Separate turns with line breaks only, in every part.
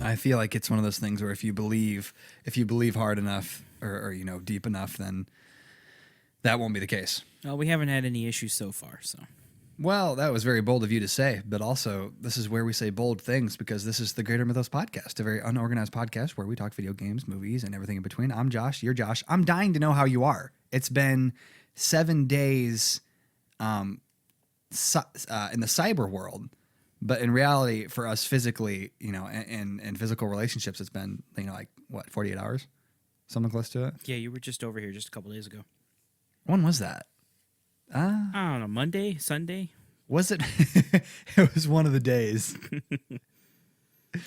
I feel like it's one of those things where if you believe hard enough or deep enough, then that won't be the case.
Well, we haven't had any issues so far, so.
Well, that was very bold of you to say, but also this is where we say bold things because this is the Greater Mythos podcast, a very unorganized podcast where we talk video games, movies, and everything in between. I'm Josh. You're Josh. I'm dying to know how you are. It's been 7 days in the cyber world, but in reality, for us physically, in physical relationships, it's been, 48 hours? Something close to it?
Yeah, you were just over here just a couple days ago.
When was that?
I don't know, Monday, Sunday?
Was it? It was one of the days.
And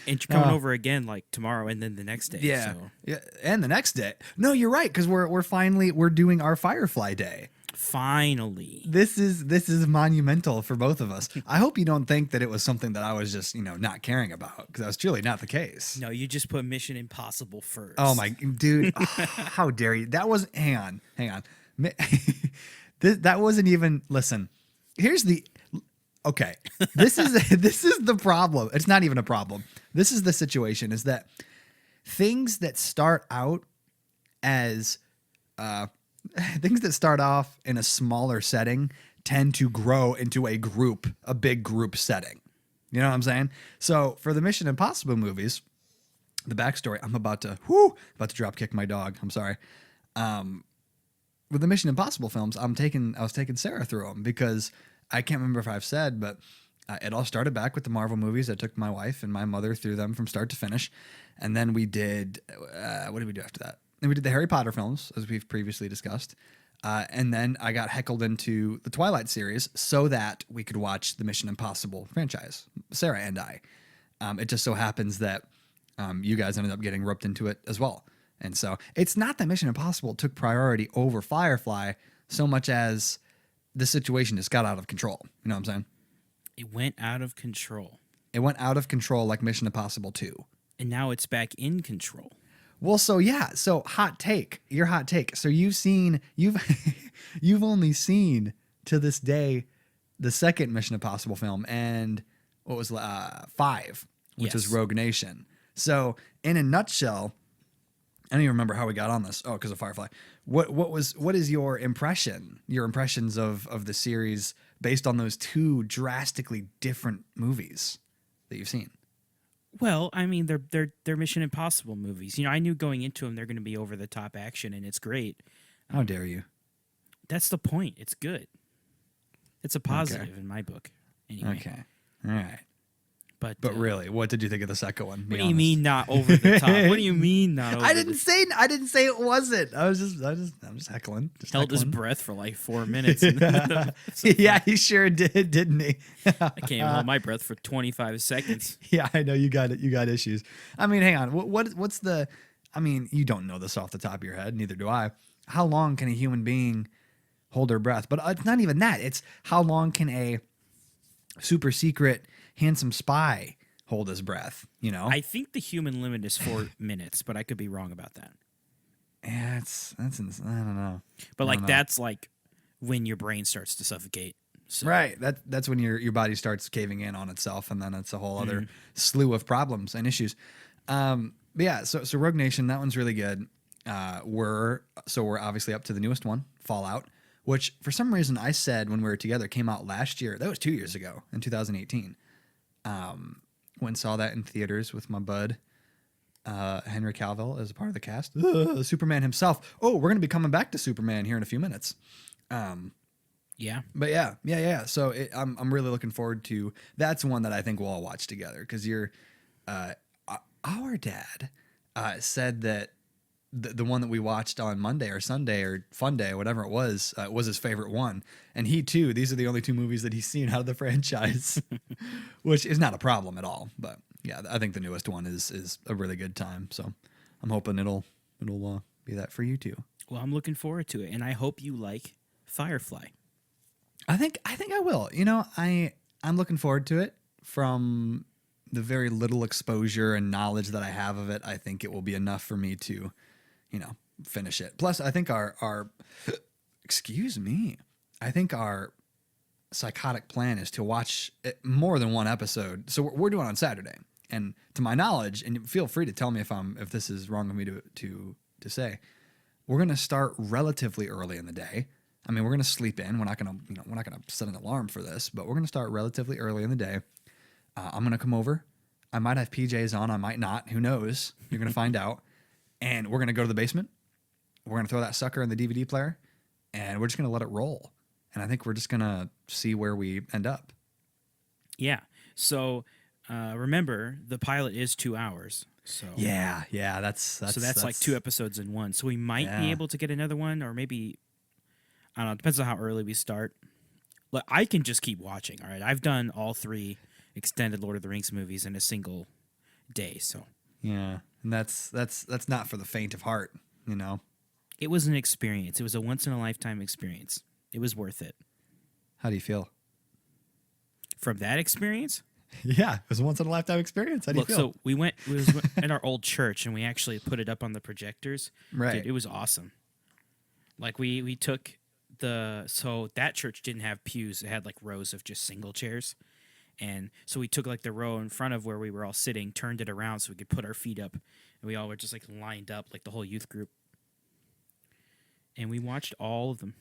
you're coming over again like tomorrow and then the next day.
Yeah,
So.
yeah, and the next day. No, you're right because we're doing our Firefly Day.
Finally.
This is monumental for both of us. I hope you don't think that it was something that I was just not caring about because that's truly not the case.
No, you just put Mission Impossible first.
Oh my dude, how dare you? That was hang on. That wasn't even. Listen, here's the. Okay, this is the problem. It's not even a problem. This is the situation. Is that things that start out as things that start off in a smaller setting tend to grow into a big group setting. You know what I'm saying? So for the Mission Impossible movies, the backstory. I'm about to drop kick my dog. I'm sorry. With the Mission Impossible films, I was taking Sarah through them because I can't remember if I've said, but it all started back with the Marvel movies. I took my wife and my mother through them from start to finish. And then we did, what did we do after that? Then we did the Harry Potter films, as we've previously discussed. And then I got heckled into the Twilight series so that we could watch the Mission Impossible franchise, Sarah and I. It just so happens that you guys ended up getting roped into it as well. And so it's not that Mission Impossible took priority over Firefly so much as the situation just got out of control. You know what I'm saying?
It went out of control.
It went out of control like Mission Impossible 2.
And now it's back in control.
Well, so yeah. So hot take. Your hot take. So you've only seen to this day the second Mission Impossible film and what was 5, which was Rogue Nation. So in a nutshell, I don't even remember how we got on this. Oh, because of Firefly. What is your impressions of the series based on those two drastically different movies that you've seen?
Well, I mean, they're Mission Impossible movies. I knew going into them they're going to be over the top action, and it's great.
How dare you?
That's the point. It's good. It's a positive in my book. Anyway.
Okay. All right.
But
really, what did you think of the second one?
What do you mean not over the top? What do you mean not over?
I didn't say it wasn't. I'm just heckling.
Held his breath for like 4 minutes.
Yeah, he sure did, didn't he?
I can't even hold my breath for 25 seconds.
Yeah, I know you got it. You got issues. I mean, hang on. What's the? I mean, you don't know this off the top of your head. Neither do I. How long can a human being hold their breath? But it's not even that. It's how long can a super secret handsome spy hold his breath,
I think the human limit is 4 minutes, but I could be wrong about that.
Yeah, that's insane. I don't know.
But that's like when your brain starts to suffocate. So.
Right. That's when your body starts caving in on itself, and then it's a whole other slew of problems and issues. But yeah, so Rogue Nation, that one's really good. We're obviously up to the newest one, Fallout, which for some reason I said when we were together came out last year. That was 2 years ago in 2018. Went and saw that in theaters with my bud, Henry Cavill as a part of the cast. Superman himself. Oh, we're going to be coming back to Superman here in a few minutes.
Yeah.
But yeah. So I'm really looking forward to. That's one that I think we'll all watch together because our dad said that the one that we watched on Monday or Sunday or Fun Day or whatever it was his favorite one. And he too, these are the only two movies that he's seen out of the franchise, which is not a problem at all. But yeah, I think the newest one is a really good time. So I'm hoping it'll be that for you too.
Well, I'm looking forward to it, and I hope you like Firefly.
I think I will. I'm looking forward to it. From the very little exposure and knowledge that I have of it, I think it will be enough for me to, finish it. Plus, I think our excuse me, I think our psychotic plan is to watch more than one episode. So we're doing it on Saturday, and to my knowledge, and feel free to tell me if this is wrong of me to say, we're gonna start relatively early in the day. I mean, we're gonna sleep in. We're not gonna set an alarm for this, but we're gonna start relatively early in the day. I'm gonna come over. I might have PJs on. I might not. Who knows? You're gonna find out. And we're gonna go to the basement. We're gonna throw that sucker in the DVD player, and we're just gonna let it roll. And I think we're just gonna see where we end up.
Yeah. So remember, the pilot is 2 hours. So
Yeah, that's
like 2 episodes in one. So we might be able to get another one, or maybe I don't know. It depends on how early we start. Look, I can just keep watching. All right, I've done all 3 extended Lord of the Rings movies in a single day. So
yeah, and that's not for the faint of heart, you know.
it was an experience. It was a once in a lifetime experience. It was worth it.
How do you feel?
From that experience,
Yeah, it was a once in a lifetime experience. How do
look.
you feel?
So we went at our old church, and we actually put it up on the projectors.
Right.
Dude, it was awesome. Like we took so that church didn't have pews. It had like rows of just single chairs. And so we took like the row in front of where we were all sitting, turned it around so we could put our feet up, and we all were just like lined up, like the whole youth group. And we watched all of them.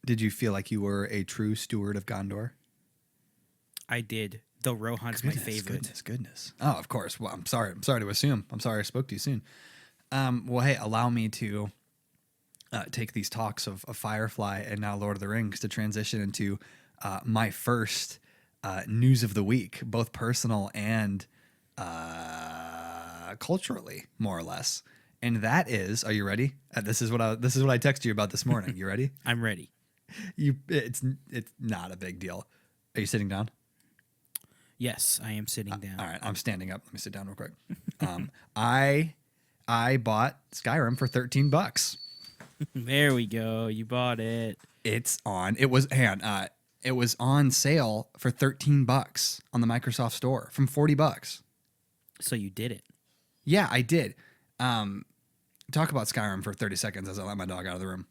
Did you feel like you were a true steward of Gondor?
I did. Though Rohan's my favorite.
Goodness. Oh, of course. Well, I'm sorry to assume. I'm sorry I spoke to you soon. Well, hey, allow me to take these talks of Firefly and now Lord of the Rings to transition into my first news of the week, both personal and culturally, more or less. And that is, are you ready? This is what I texted you about this morning. You ready?
I'm ready.
It's not a big deal. Are you sitting down?
Yes, I am sitting down.
All right, I'm standing up. Let me sit down real quick. I bought Skyrim for $13.
There we go. You bought it.
It was on sale for $13 on the Microsoft Store from $40.
So you did it.
Yeah, I did. Talk about Skyrim for 30 seconds as I let my dog out of the room.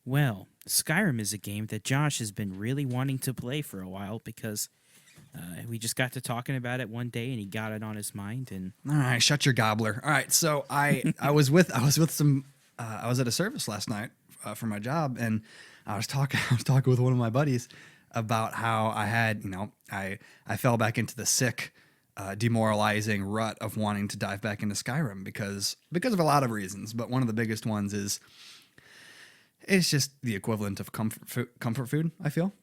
Well, Skyrim is a game that Josh has been really wanting to play for a while because we just got to talking about it one day and he got it on his mind. And
all right, shut your gobbler. All right, so I was at a service last night for my job, and I was talking with one of my buddies about how I had, I fell back into the sick, demoralizing rut of wanting to dive back into Skyrim because of a lot of reasons, but one of the biggest ones is it's just the equivalent of comfort food, I feel.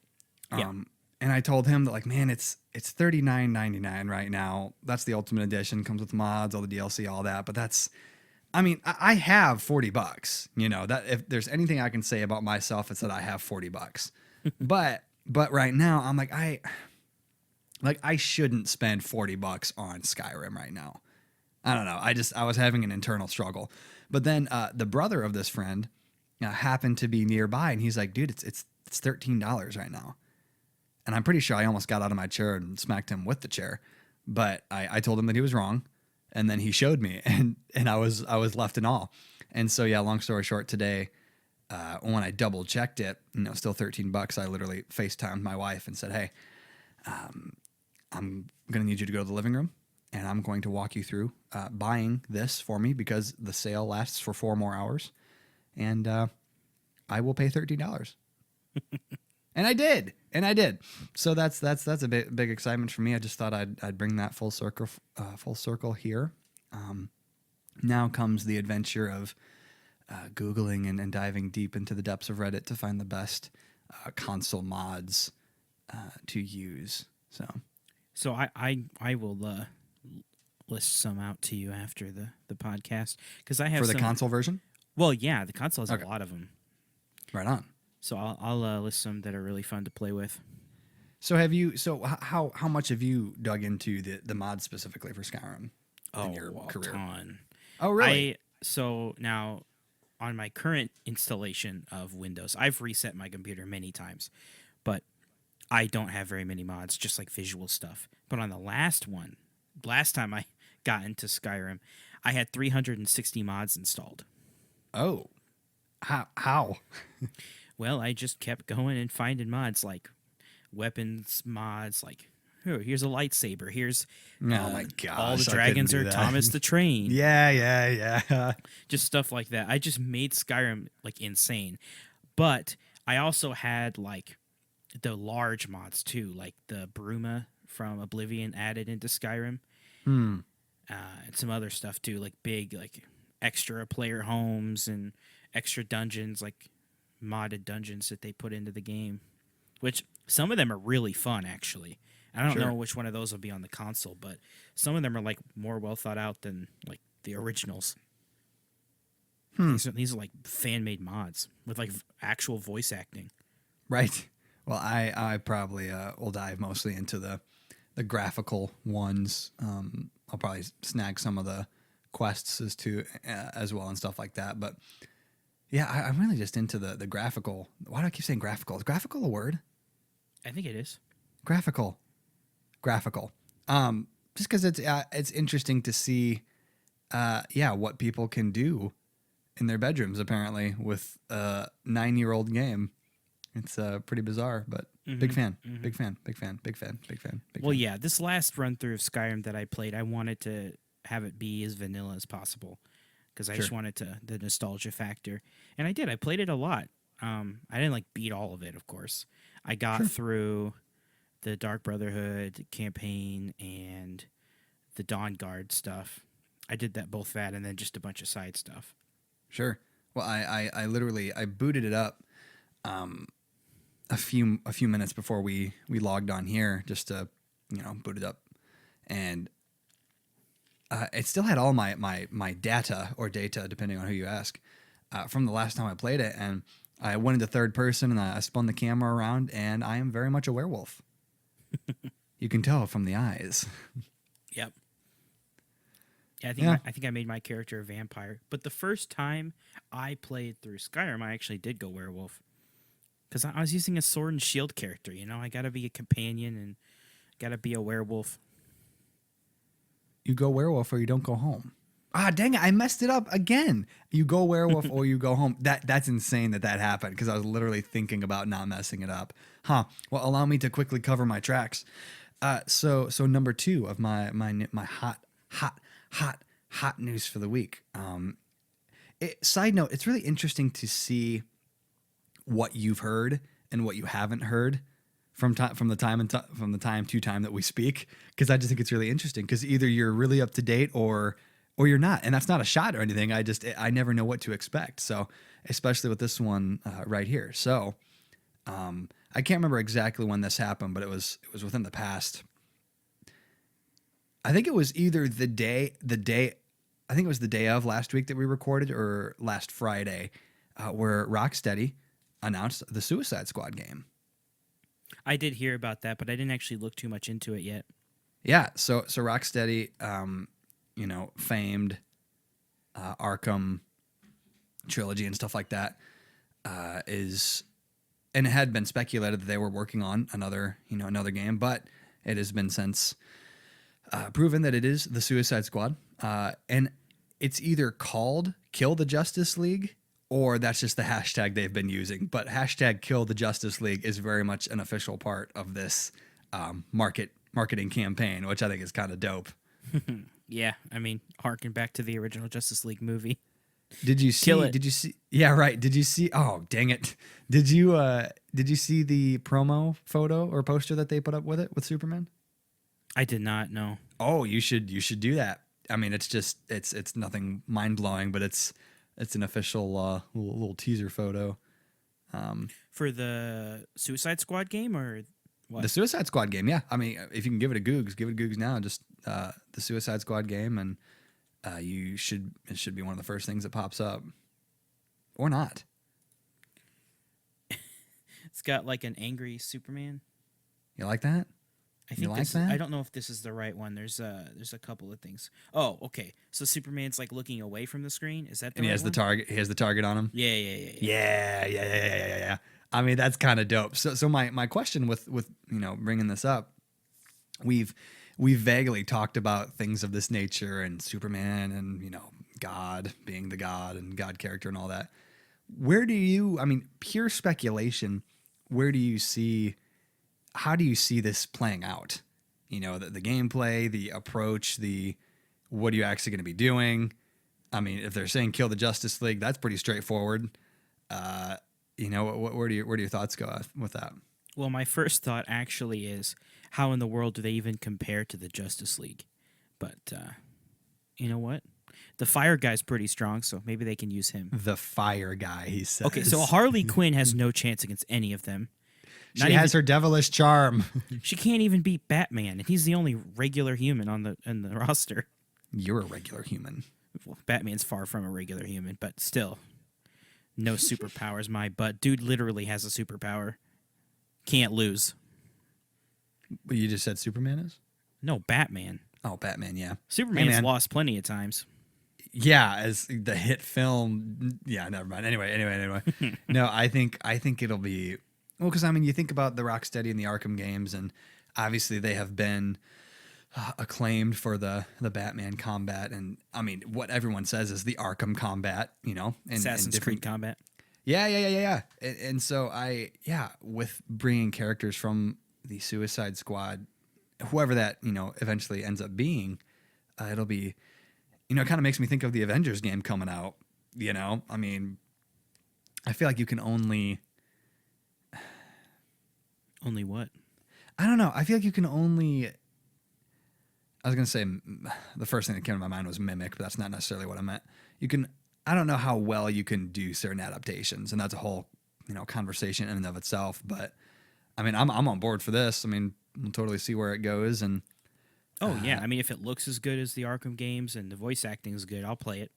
Yeah.
And I told him that, like, man, it's $39.99 right now. That's the Ultimate Edition, comes with mods, all the DLC, all that. But I have $40. That if there's anything I can say about myself, it's that I have $40. but right now, I'm like, I shouldn't spend $40 on Skyrim right now. I don't know. I was having an internal struggle. But then the brother of this friend happened to be nearby, and he's like, dude, it's $13 right now. And I'm pretty sure I almost got out of my chair and smacked him with the chair. But I told him that he was wrong. And then he showed me, and I was left in awe. And so, yeah, long story short, today, when I double checked it, still $13, I literally FaceTimed my wife and said, hey, I'm going to need you to go to the living room, and I'm going to walk you through buying this for me because the sale lasts for 4 more hours. And I will pay $13. And I did. So that's a big excitement for me. I just thought I'd bring that full circle here. Now comes the adventure of Googling and diving deep into the depths of Reddit to find the best console mods to use. So
I will list some out to you after the podcast because I have
for the console version.
Well, yeah, the console has a lot of them.
Right on.
So I'll list some that are really fun to play with.
So how much have you dug into the mods specifically for Skyrim in your career?
Ton.
Oh, really?
So now on my current installation of Windows, I've reset my computer many times, but I don't have very many mods, just like visual stuff. But on the last time I got into Skyrim, I had 360 mods installed.
Oh, how?
Well, I just kept going and finding mods. Like, weapons mods like, oh, here's a lightsaber. Here's
Oh my
all the
gosh, I couldn't
dragons
do
are
that.
Thomas the Train.
Yeah.
Just stuff like that. I just made Skyrim like insane. But I also had like the large mods too, like the Bruma from Oblivion added into Skyrim,
Hmm.
and some other stuff too, like big like extra player homes and extra dungeons, like modded dungeons that they put into the game. Which some of them are really fun actually. I don't
Sure.
know which one of those will be on the console, but some of them are like more well thought out than like the originals. These are like fan made mods with like actual voice acting.
Right. Well, I probably will dive mostly into the graphical ones. I'll probably snag some of the quests as well and stuff like that. But yeah, I'm really just into the graphical. Why do I keep saying graphical? Is graphical a word?
I think it is.
Graphical. Just because it's interesting to see, what people can do in their bedrooms apparently with a 9-year-old game. It's pretty bizarre, but big fan.
Well, yeah, this last run through of Skyrim that I played, I wanted to have it be as vanilla as possible because I just wanted the nostalgia factor, and I did. I played it a lot. I didn't like beat all of it, of course. I got through the Dark Brotherhood campaign and the Dawn Guard stuff. I did both that, and then just a bunch of side stuff.
Sure. Well, I literally I booted it up a few minutes before we logged on here just to boot it up, and it still had all my data or data depending on who you ask from the last time I played it, and I went into third person and I spun the camera around, and I am very much a werewolf. You can tell from the eyes.
Yep. Yeah, I think I made my character a vampire. But the first time I played through Skyrim, I actually did go werewolf. Because I was using a sword and shield character, I got to be a companion and got to be a werewolf.
You go werewolf or you don't go home. Ah, dang it, I messed it up again. You go werewolf or you go home. That's insane that happened because I was literally thinking about not messing it up. Huh. Well, allow me to quickly cover my tracks. So number 2 of my hot news for the week. Side note, it's really interesting to see what you've heard and what you haven't heard from the time to time that we speak, because I just think it's really interesting because either you're really up to date or you're not, and that's not a shot or anything. I never know what to expect. So especially with this one right here. So I can't remember exactly when this happened, but it was within the past. I think it was either the day. I think it was the day of last week that we recorded, or last Friday, where Rocksteady announced the Suicide Squad game.
I did hear about that, but I didn't actually look too much into it yet.
Yeah, so Rocksteady, famed Arkham trilogy and stuff like that, and it had been speculated that they were working on another game, but it has been since proven that it is the Suicide Squad, and it's either called Kill the Justice League, or that's just the hashtag they've been using. But hashtag Kill the Justice League is very much an official part of this marketing campaign, which I think is kind of dope.
Yeah, I mean, harken back to the original Justice League movie.
Did you see?
Kill it.
Did you see? Yeah, right. Did you see? Oh, dang it! Did you see the promo photo or poster that they put up with it with Superman?
I did not know.
Oh, you should do that. I mean, it's nothing mind blowing, but it's an official little teaser photo.
For the Suicide Squad game or what?
The Suicide Squad game, yeah. I mean, if you can give it a Googs, give it a Googs now. Just the Suicide Squad game, and it should be one of the first things that pops up, or not.
It's got like an angry Superman.
You like that?
I think that? I don't know if this is the right one. There's a couple of things. Oh, okay. So Superman's like looking away from the screen. Is that the
And
right
he has
one?
the target. He has the target on him.
Yeah.
I mean, that's kind of dope. So my question with bringing this up, we've vaguely talked about things of this nature and Superman and God being the God and God character and all that. Where do you? I mean, pure speculation. Where do you see how do you see this playing out? You know, the gameplay, the approach, the what are you actually going to be doing? I mean, if they're saying kill the Justice League, that's pretty straightforward. You know, where do your thoughts go with that?
Well, my first thought actually is how in the world do they even compare to the Justice League? But you know what? The Fire guy's pretty strong, so maybe they can use him.
The Fire guy, he says.
Okay, so Harley Quinn has no chance against any of them.
She has her devilish charm.
She can't even beat Batman, and he's the only regular human on the roster.
You're a regular human.
Well, Batman's far from a regular human, but still, no superpowers. My butt, dude, literally has a superpower. Can't lose.
Well, you just said Superman is?
No, Batman.
Oh, Batman, yeah.
Superman's lost plenty of times.
Yeah, as the hit film. Yeah, never mind. Anyway. No, I think it'll be well because I mean you think about the Rocksteady and the Arkham games, and obviously they have been acclaimed for the Batman combat, and I mean what everyone says is the Arkham combat. You know, and
Assassin's Creed combat.
Yeah. And so with bringing characters from the Suicide Squad, whoever that eventually ends up being, it'll be. It kind of makes me think of the Avengers game coming out. I mean, I feel like you can only
what?
I don't know. I feel like you can only. I was gonna say the first thing that came to my mind was mimic, but that's not necessarily what I meant. You can. I don't know how well you can do certain adaptations, and that's a whole conversation in and of itself. But I mean, I'm on board for this. I mean, we'll totally see where it goes and.
Oh, yeah. I mean, if it looks as good as the Arkham games and the voice acting is good, I'll play it.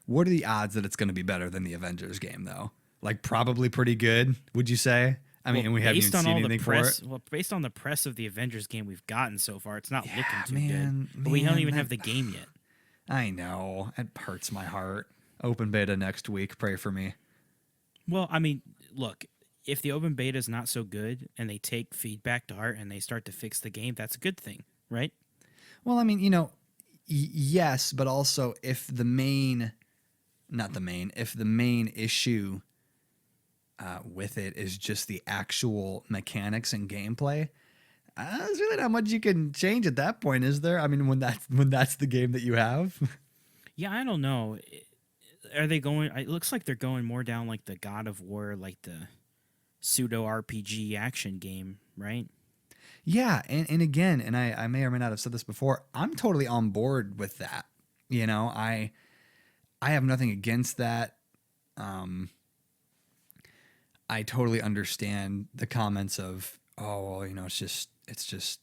What are the odds that it's going to be better than the Avengers game, though? Like, probably pretty good, would you say? I mean, we haven't even seen anything for it.
Well, based on the press of the Avengers game we've gotten so far, it's not looking too
good.
But we don't even have the game yet.
I know. It hurts my heart. Open beta next week. Pray for me.
Well, I mean, look, if the open beta is not so good and they take feedback to heart and they start to fix the game, that's a good thing, right?
Well, I mean, yes, but also if the main issue with it is just the actual mechanics and gameplay, there's really not much you can change at that point, is there? I mean, when that's the game that you have.
Yeah, I don't know. Are they going? It looks like they're going more down like the God of War, like the pseudo RPG action game, right?
Yeah, and again, and I may or may not have said this before, I'm totally on board with that. I have nothing against that. I totally understand the comments of, oh, well, it's just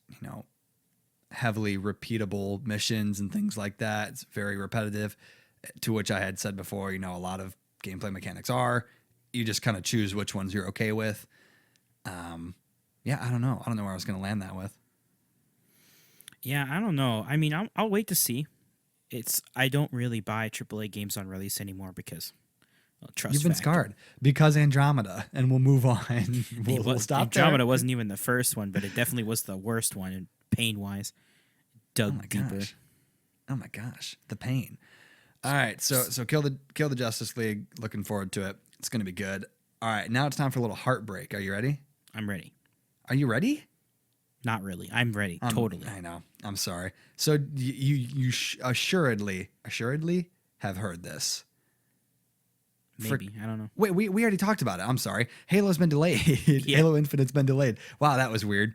heavily repeatable missions and things like that. It's very repetitive, to which I had said before, a lot of gameplay mechanics are. You just kind of choose which ones you're okay with. Yeah, I don't know. I don't know where I was going to land that with.
Yeah, I don't know. I mean, I'll wait to see. I don't really buy AAA games on release anymore because trust.
You've been scarred because Andromeda, and we'll move on. We'll stop.
Andromeda
there.
wasn't even the first one, but it definitely was the worst one, and pain wise, dug deeper.
Oh my gosh, the pain. All right, so kill the Justice League. Looking forward to it. It's going to be good. All right, now it's time for a little heartbreak. Are you ready?
I'm ready.
Are you ready?
Not really. I'm ready. Totally.
I know. I'm sorry. So you assuredly have heard this.
Maybe. I don't know.
Wait, we already talked about it. I'm sorry. Halo's been delayed. Yeah. Halo Infinite's been delayed. Wow, that was weird.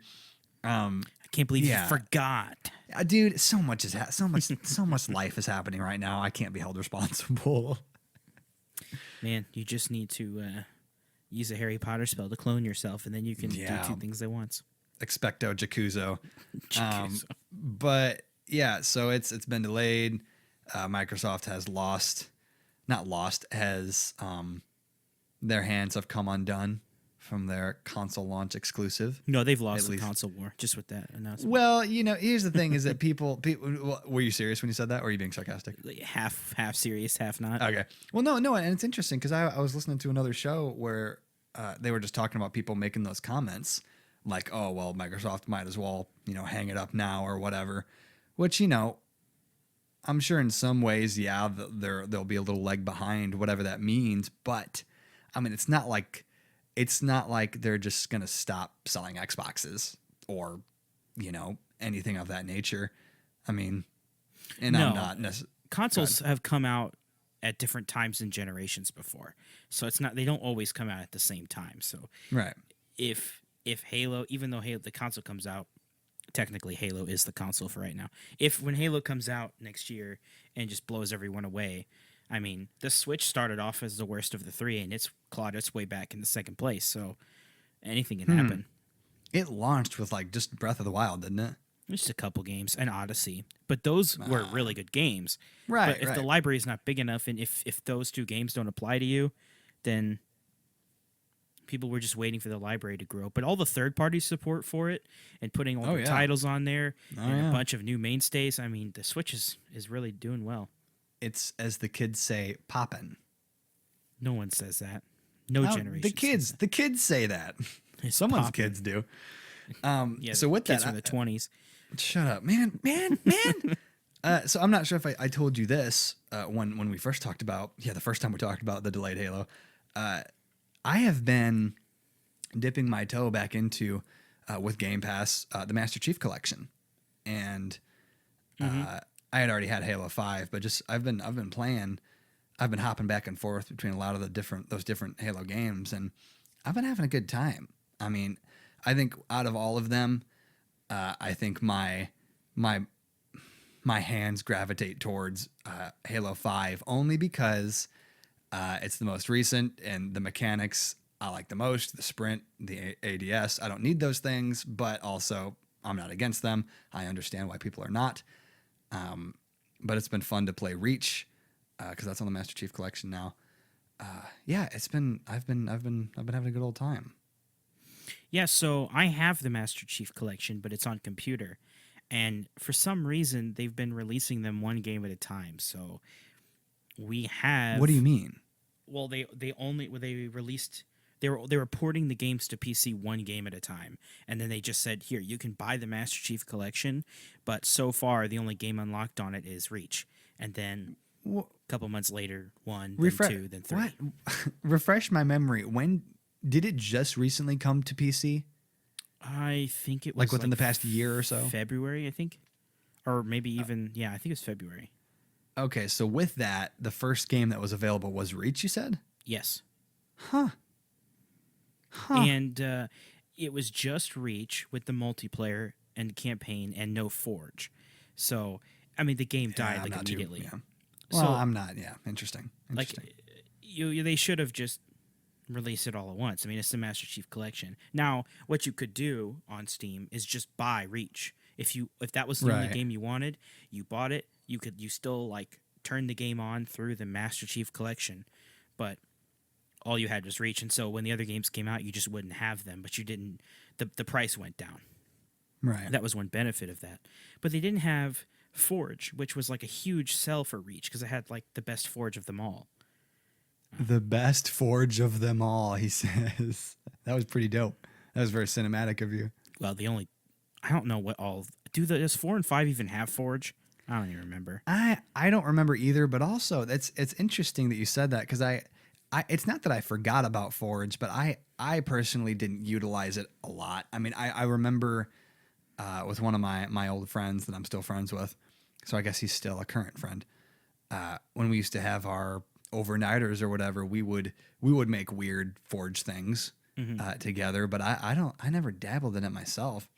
I can't believe you forgot.
Dude, so much life is happening right now. I can't be held responsible.
Man, you just need to use a Harry Potter spell to clone yourself, and then you can do two things at once.
Expecto Jacuzzo. But yeah, so it's been delayed. Microsoft has their hands have come undone from their console launch exclusive.
No, they've lost the console war just with that announcement.
Well, here's the thing: is that people. Were you serious when you said that, or are you being sarcastic?
Half serious, half not.
Okay. Well, no, and it's interesting because I was listening to another show where they were just talking about people making those comments, like, "Oh, well, Microsoft might as well, hang it up now or whatever," which I'm sure in some ways, yeah, they'll be a little leg behind, whatever that means. But I mean, it's not like it's not like they're just gonna stop selling Xboxes or, anything of that nature. I mean, and I'm
No,
not necessarily.
consoles have come out at different times and generations before, so it's not they don't always come out at the same time. So
Right.
if Halo, even though Halo the console comes out, technically Halo is the console for right now. If when Halo comes out next year and just blows everyone away, I mean, the Switch started off as the worst of the three, and it's clawed its way back into second place. So anything can happen.
It launched with like just Breath of the Wild, didn't it?
Just a couple games and Odyssey, but those were really good games.
Right.
But if the library is not big enough, and if those two games don't apply to you, then people were just waiting for the library to grow. But all the third party support for it and putting all the titles on there and a bunch of new mainstays, I mean, the Switch is really doing well.
It's, as the kids say, poppin'.
No one says that. No generation.
The kids say that.
It's
Someone's
poppin'.
kids do.
Yeah,
So with
kids
that,
from the 20s.
Shut up, man. So I'm not sure if I told you this when we first talked about, the first time we talked about the delayed Halo. I have been dipping my toe back into, with Game Pass, the Master Chief Collection. And I had already had Halo 5, but just I've been hopping back and forth between a lot of those different Halo games, and I've been having a good time. I mean, I think out of all of them, I think my hands gravitate towards Halo 5 only because it's the most recent and the mechanics I like the most. The sprint, the ADS, I don't need those things, but also I'm not against them. I understand why people are not. But it's been fun to play Reach because that's on the Master Chief Collection now. I've been having a good old time.
Yeah, so I have the Master Chief Collection, but it's on computer. And for some reason, they've been releasing them one game at a time. So we have...
What do you mean?
Well, they released... They were porting the games to PC one game at a time. And then they just said, here, you can buy the Master Chief Collection, but so far, the only game unlocked on it is Reach. And then a couple months later, one, then two, then three.
What? Refresh my memory. When... Did it just recently come to PC?
I think it was
like within the past year or so.
February, I think, or maybe even I think it was February.
Okay, so with that, the first game that was available was Reach. You said?
Yes.
Huh.
And it was just Reach with the multiplayer and campaign and no Forge. So I mean, the game died like immediately.
Well,
so,
I'm not. Yeah, interesting.
Like they should have just release it all at once. I mean, it's the Master Chief Collection. Now, what you could do on Steam is just buy Reach. If that was the only game you wanted, you bought it. You still like turn the game on through the Master Chief Collection, but all you had was Reach. And so when the other games came out, you just wouldn't have them. But you didn't. The price went down.
Right.
That was one benefit of that. But they didn't have Forge, which was like a huge sell for Reach because it had like the best Forge of them all.
The best Forge of them all, he says. That was pretty dope. That was very cinematic of you.
Well, I don't know what all... Does 4 and 5 even have Forge? I don't even remember.
I don't remember either, but also it's interesting that you said that because I it's not that I forgot about Forge, but I personally didn't utilize it a lot. I mean, I remember with one of my old friends that I'm still friends with, so I guess he's still a current friend, when we used to have our overnighters or whatever, we would make weird Forge things together, but I never dabbled in it myself.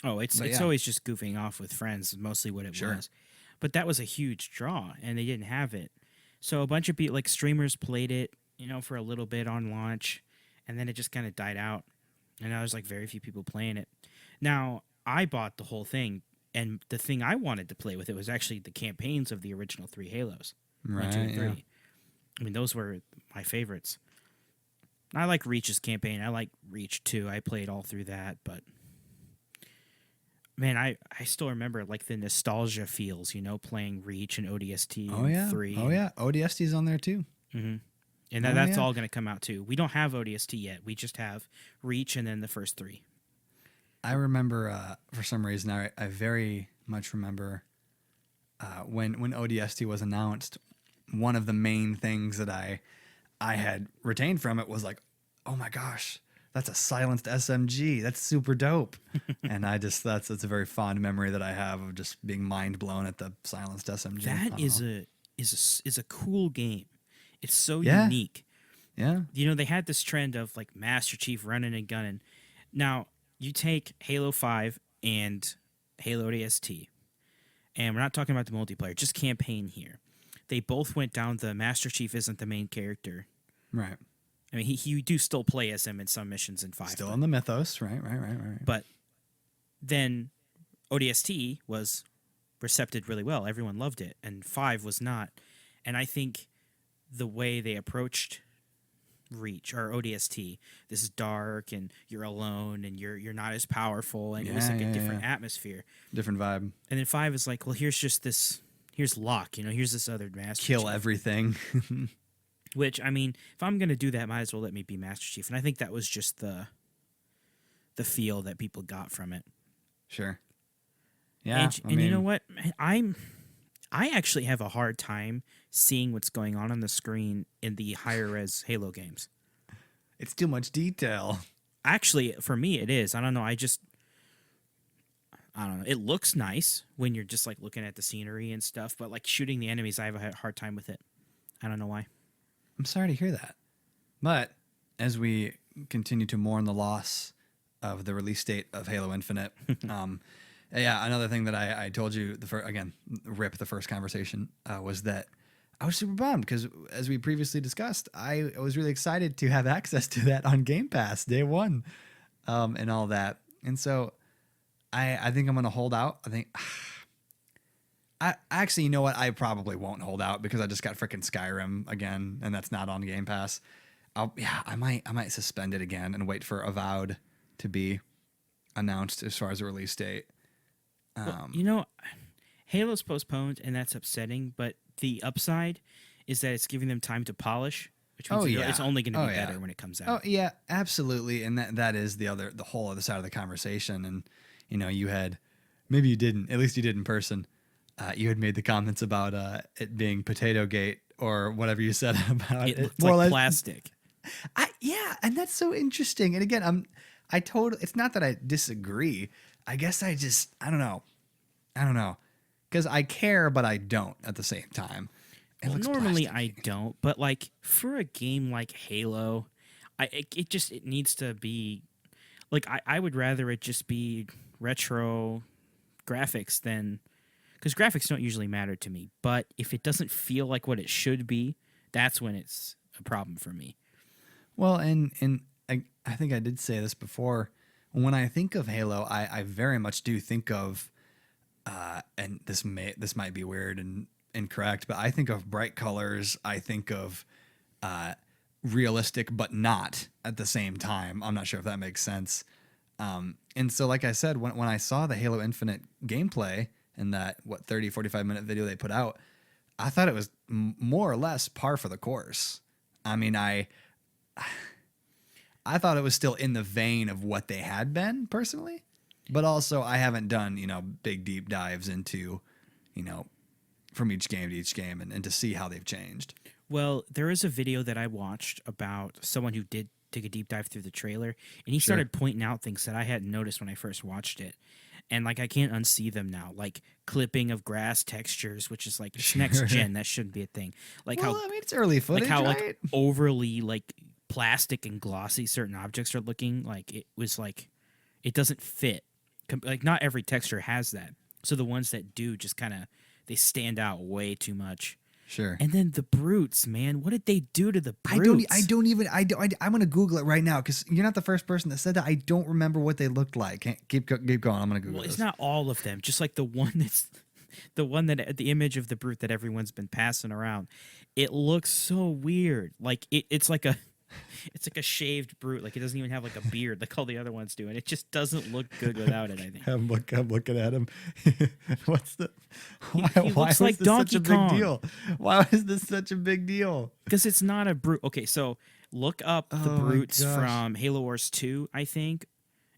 It's always just goofing off with friends, mostly what it was. But that was a huge draw, and they didn't have it. So a bunch of people, like streamers, played it, for a little bit on launch, and then it just kind of died out. And now there's like very few people playing it. Now I bought the whole thing, and the thing I wanted to play with it was actually the campaigns of the original 3 Halos.
Right.
1, 2, and 3. Yeah. I mean, those were my favorites. I like Reach's campaign. I like Reach too. I played all through that, but man, I still remember like the nostalgia feels, playing Reach and ODST 3.
Oh yeah, ODST's on there too.
Mm-hmm. And that's all going to come out too. We don't have ODST yet. We just have Reach and then the first 3.
I remember for some reason I very much remember when ODST was announced. One of the main things that I I had retained from it was like, oh my gosh, that's a silenced SMG. That's super dope. And that's a very fond memory that I have of just being mind blown at the silenced SMG.
That
I don't
is
know.
a cool game. It's so
Yeah,
unique.
yeah,
You know, they had this trend of like Master Chief running and gunning. Now, you take Halo 5 and Halo ODST, and we're not talking about the multiplayer, just campaign here. They both went down the Master Chief isn't the main character.
right.
I mean, you do still play as him in some missions in 5.
Still in the mythos, right.
But then ODST was recepted really well. Everyone loved it, and 5 was not. And I think the way they approached Reach or ODST, this is dark and you're alone and you're not as powerful, and it was like a different atmosphere.
Different vibe.
And then 5 is like, well, here's Locke, here's this other Master
Kill
Chief.
everything.
Which, I mean, if I'm gonna do that, might as well let me be Master Chief. And I think that was just the feel that people got from it.
Sure. Yeah.
And you know what? I actually have a hard time seeing what's going on the screen in the higher res Halo games.
It's too much detail.
Actually, for me, it is. I don't know. I don't know. It looks nice when you're just like looking at the scenery and stuff, but like shooting the enemies, I have a hard time with it. I don't know why.
I'm sorry to hear that. But as we continue to mourn the loss of the release date of Halo Infinite, yeah, another thing that I told you, the first conversation, was that I was super bummed because, as we previously discussed, I was really excited to have access to that on Game Pass day one, and all that. And so I think I'm going to hold out. I think... I actually, you know what? I probably won't hold out because I just got freaking Skyrim again, and that's not on Game Pass. I might suspend it again and wait for Avowed to be announced as far as a release date.
Well, Halo's postponed, and that's upsetting. But the upside is that it's giving them time to polish, which means it's only going to be better when it comes out.
Oh yeah, absolutely. And that is the whole other side of the conversation. And you had, maybe you didn't, at least you did in person. You had made the comments about it being Potato Gate or whatever you said about it.
It looked like plastic.
Yeah, and that's so interesting. And again, it's not that I disagree. I guess I don't know, because I care, but I don't at the same time.
Well, normally I don't, but like for a game like Halo, it needs to be like I would rather it just be retro graphics than. Because graphics don't usually matter to me, but if it doesn't feel like what it should be, that's when it's a problem for me.
Well, and I think I did say this before. When I think of Halo, I very much do think of, and this might be weird and incorrect, but I think of bright colors. I think of realistic, but not at the same time. I'm not sure if that makes sense. And so, like I said, when I saw the Halo Infinite gameplay, in that 45-minute video they put out, I thought it was more or less par for the course. I mean, I thought it was still in the vein of what they had been personally, but also I haven't done big deep dives into from each game to each game and to see how they've changed.
Well, there is a video that I watched about someone who did take a deep dive through the trailer, and he started pointing out things that I hadn't noticed when I first watched it. And like I can't unsee them now, like clipping of grass textures, which is like it's next gen. That shouldn't be a thing. Like
it's early footage,
like how
right?
like overly like plastic and glossy certain objects are looking. Like it was like it doesn't fit. Like not every texture has that. So the ones that do just kind of they stand out way too much.
Sure.
And then the brutes, man, what did they do to the brutes?
I'm gonna Google it right now because you're not the first person that said that. I don't remember what they looked like. Keep going. I'm gonna Google.
Well, it's not all of them. Just like the one the image of the brute that everyone's been passing around. It looks so weird. Like it's like a shaved brute. Like it doesn't even have like a beard like all the other ones do, and it just doesn't look good without it. I think.
I'm looking at him. What's the?
He looks like Donkey Kong.
Big deal? Why is this such a big deal?
Because it's not a brute. Okay, so look up the brutes from Halo Wars 2, I think,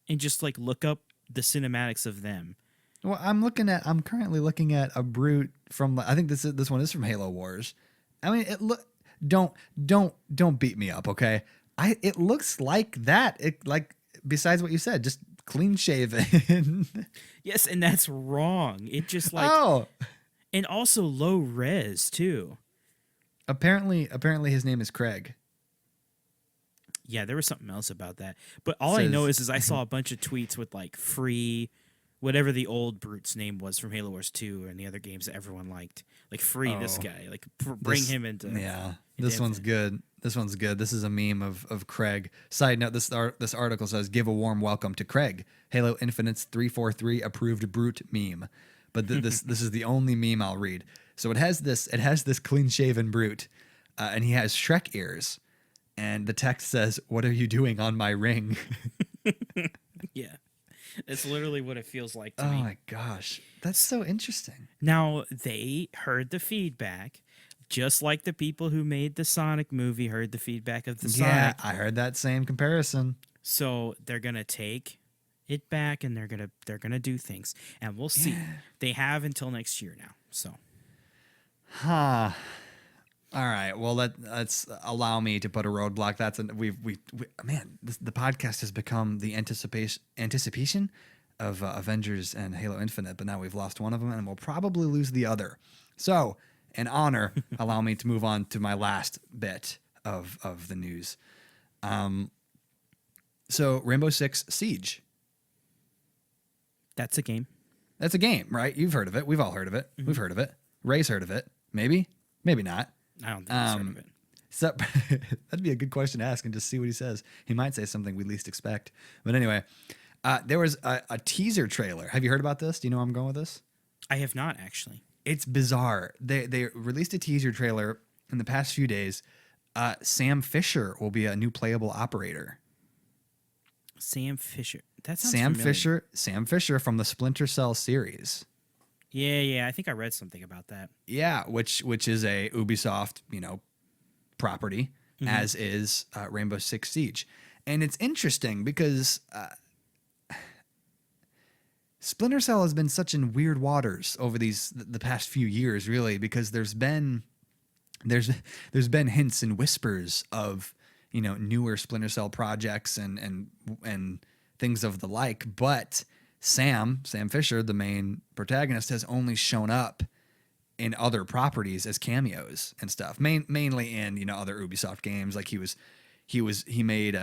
and just like look up the cinematics of them.
Well, I'm currently looking at a brute from. I think this one is from Halo Wars. I mean, don't don't beat me up, okay? It looks like that. It like besides what you said, just clean shaven.
Yes, and that's wrong. It just like
Oh,
and also low res too.
apparently his name is Craig.
Yeah, there was something else about that. But all I know
Says
is I saw a bunch of tweets with like free whatever the old brute's name was from Halo Wars 2 and the other games that everyone liked. Like free this
oh,
guy. Like bring
this
him into
yeah.
into
This one's
Infinite.
good. This one's good. This is a meme of Craig. Side note: this article says, "Give a warm welcome to Craig, Halo Infinite's 343 approved brute meme." But this is the only meme I'll read. So it has this clean shaven brute, and he has Shrek ears, and the text says, "What are you doing on my ring?"
Yeah. That's literally what it feels like to
Oh
me.
my gosh, that's so interesting.
Now, they heard the feedback, just like the people who made the Sonic movie heard the feedback of the
Yeah,
Sonic.
I heard that same comparison.
So they're gonna take it back and they're gonna do things. And we'll see. They have until next year now. So
Huh. All right. Well, let's allow me to put a roadblock. That's we man. The podcast has become the anticipation of Avengers and Halo Infinite, but now we've lost one of them, and we'll probably lose the other. So, in honor, allow me to move on to my last bit of the news. So Rainbow Six Siege.
that's a game.
That's a game, right? You've heard of it. We've all heard of it.
Mm-hmm.
We've heard of it. Ray's heard of it. Maybe, maybe not.
I don't think I've heard of it.
So that'd be a good question to ask and just see what he says. He might say something we least expect. But anyway, there was a teaser trailer. Have you heard about this? Do you know where I'm going with this?
I have not actually.
It's bizarre. They released a teaser trailer in the past few days. Sam Fisher will be a new playable operator.
Sam Fisher. That sounds
Sam
familiar.
Sam Fisher from the Splinter Cell series.
Yeah. I think I read something about that.
Yeah, which is a Ubisoft, property,
Mm-hmm.
as is Rainbow Six Siege. And it's interesting because Splinter Cell has been such in weird waters over the past few years, really, because there's been hints and whispers of newer Splinter Cell projects and things of the like, but Sam Fisher, the main protagonist, has only shown up in other properties as cameos and stuff. Mainly in other Ubisoft games. Like he made